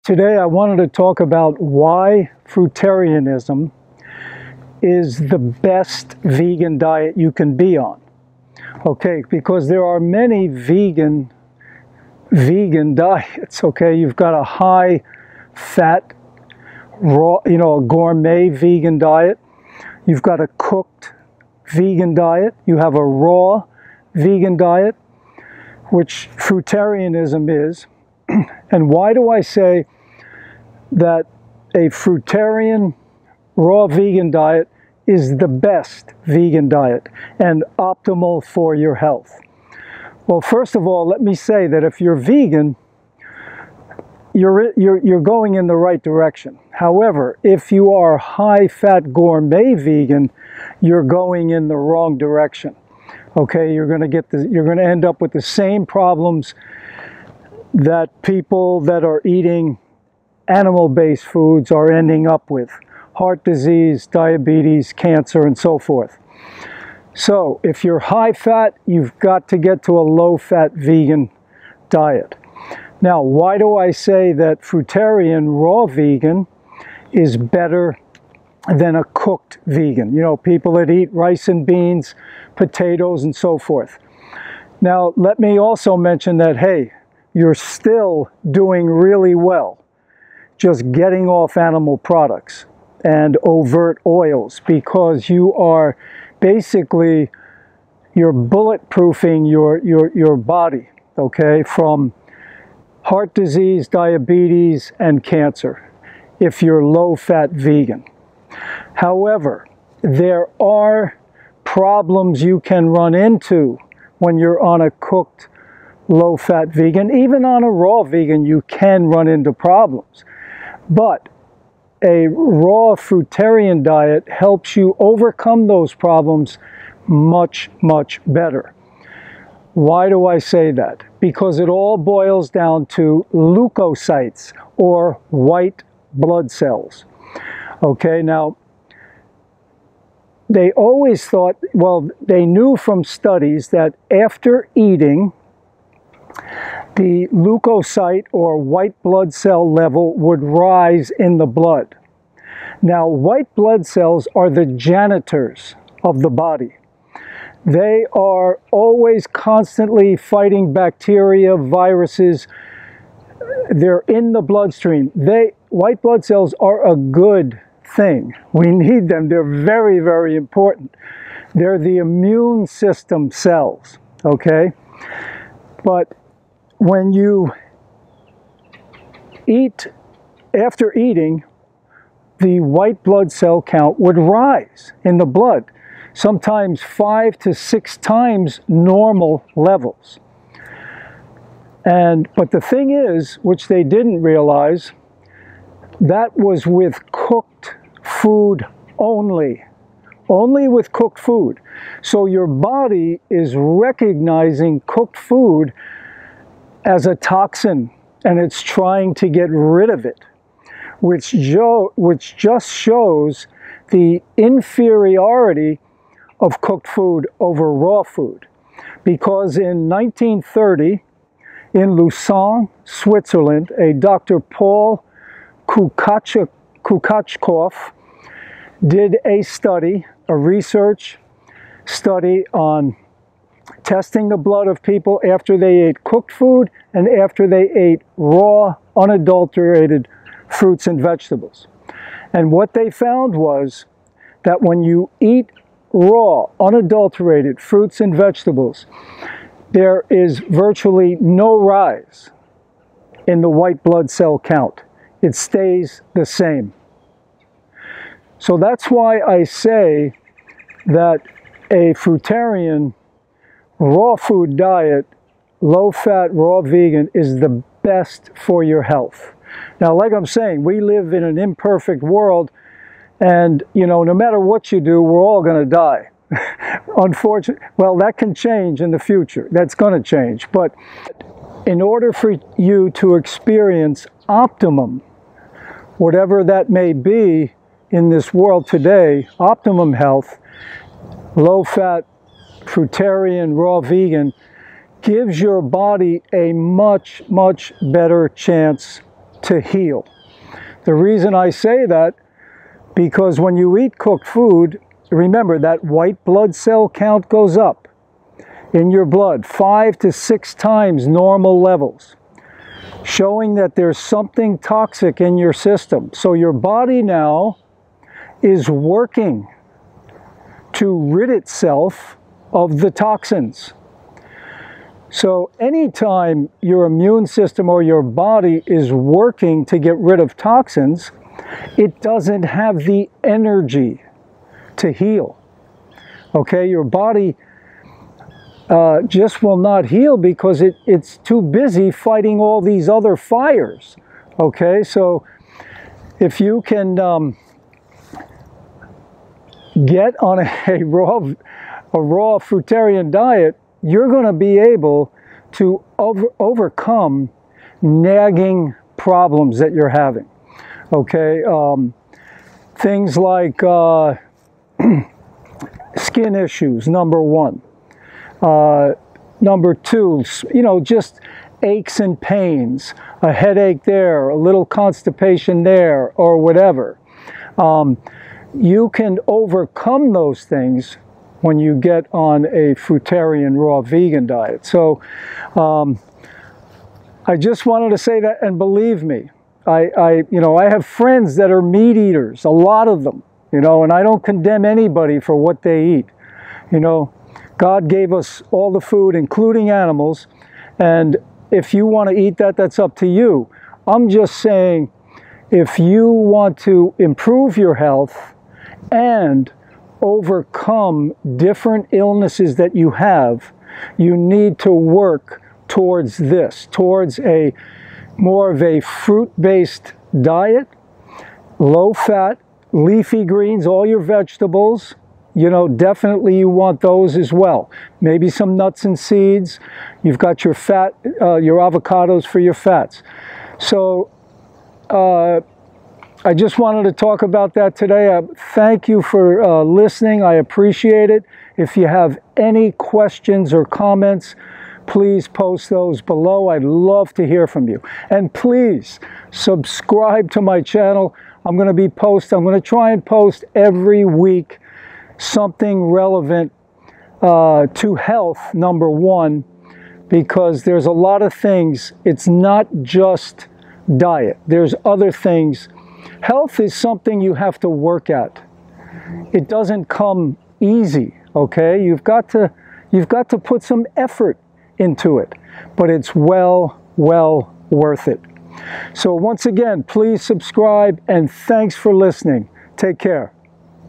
Today I wanted to talk about why fruitarianism is the best vegan diet you can be on. Okay, because there are many vegan diets. Okay, you've got a high fat, raw, a gourmet vegan diet. You've got a cooked vegan diet. You have a raw vegan diet, which fruitarianism is. And why do I say that a fruitarian raw vegan diet is the best vegan diet and optimal for your health? Well, first of all, let me say that if you're vegan, you're going in the right direction. However, if you are high-fat gourmet vegan, you're going in the wrong direction. Okay, you're going to end up with the same problems that people that are eating animal-based foods are ending up with: heart disease, diabetes, cancer, and so forth. So if you're high-fat, you've got to get to a low-fat vegan diet. Now, why do I say that fruitarian raw vegan is better than a cooked vegan? You know, people that eat rice and beans, potatoes, and so forth. Now, let me also mention that, hey, you're still doing really well just getting off animal products and overt oils, because you are basically, you're bulletproofing your body, okay, from heart disease, diabetes, and cancer if you're low-fat vegan. However, there are problems you can run into when you're on a cooked low-fat vegan. Even on a raw vegan, you can run into problems. But a raw fruitarian diet helps you overcome those problems much, much better. Why do I say that? Because it all boils down to leukocytes, or white blood cells. Okay, now, they always thought, well, they knew from studies that after eating, the leukocyte or white blood cell level would rise in the blood. Now, white blood cells are the janitors of the body. They are always constantly fighting bacteria, viruses. They're in the bloodstream. White blood cells are a good thing. We need them. They're very, very important. They're the immune system cells, okay? But when you eat, after eating, the white blood cell count would rise in the blood, sometimes 5 to 6 times normal levels. But the thing is, which they didn't realize, that was with cooked food only with cooked food. So your body is recognizing cooked food as a toxin, and it's trying to get rid of it, which just shows the inferiority of cooked food over raw food. Because in 1930, in Lausanne, Switzerland, a Dr. Paul Kukachkov did a study, a research study on testing the blood of people after they ate cooked food and after they ate raw, unadulterated fruits and vegetables. And what they found was that when you eat raw, unadulterated fruits and vegetables, there is virtually no rise in the white blood cell count. It stays the same. So that's why I say that a fruitarian raw food diet, low-fat, raw vegan, is the best for your health. Now, like I'm saying, we live in an imperfect world, and, no matter what you do, we're all going to die. Unfortunately, well, that can change in the future. That's going to change. But in order for you to experience optimum, whatever that may be in this world today, optimum health, low-fat, fruitarian, raw vegan, gives your body a much, much better chance to heal. The reason I say that, because when you eat cooked food, remember that white blood cell count goes up in your blood 5 to 6 times normal levels, showing that there's something toxic in your system. So your body now is working to rid itself of the toxins. So anytime your immune system or your body is working to get rid of toxins, it doesn't have the energy to heal. Okay, your body just will not heal because it's too busy fighting all these other fires. Okay, so if you can get on a raw fruitarian diet, you're going to be able to overcome nagging problems that you're having. Okay, things like skin issues, number one. Number two, you know, just aches and pains, a headache there, a little constipation there, or whatever. You can overcome those things when you get on a fruitarian raw vegan diet. So I just wanted to say that, and believe me, I have friends that are meat eaters, a lot of them, you know, and I don't condemn anybody for what they eat. You know, God gave us all the food, including animals, and if you want to eat that, that's up to you. I'm just saying, if you want to improve your health and overcome different illnesses that you have, you need to work towards this, towards a more of a fruit-based diet, low fat, leafy greens, all your vegetables, you know, definitely you want those as well. Maybe some nuts and seeds. You've got your fat, your avocados for your fats. So I just wanted to talk about that today. Thank you for listening. I appreciate it. If you have any questions or comments, please post those below. I'd love to hear from you. And please subscribe to my channel. I'm going to try and post every week something relevant to health, number one, because there's a lot of things. It's not just diet. There's other things. Health is something you have to work at. It doesn't come easy, okay? You've got to put some effort into it, but it's well worth it. So once again, please subscribe, and thanks for listening. Take care.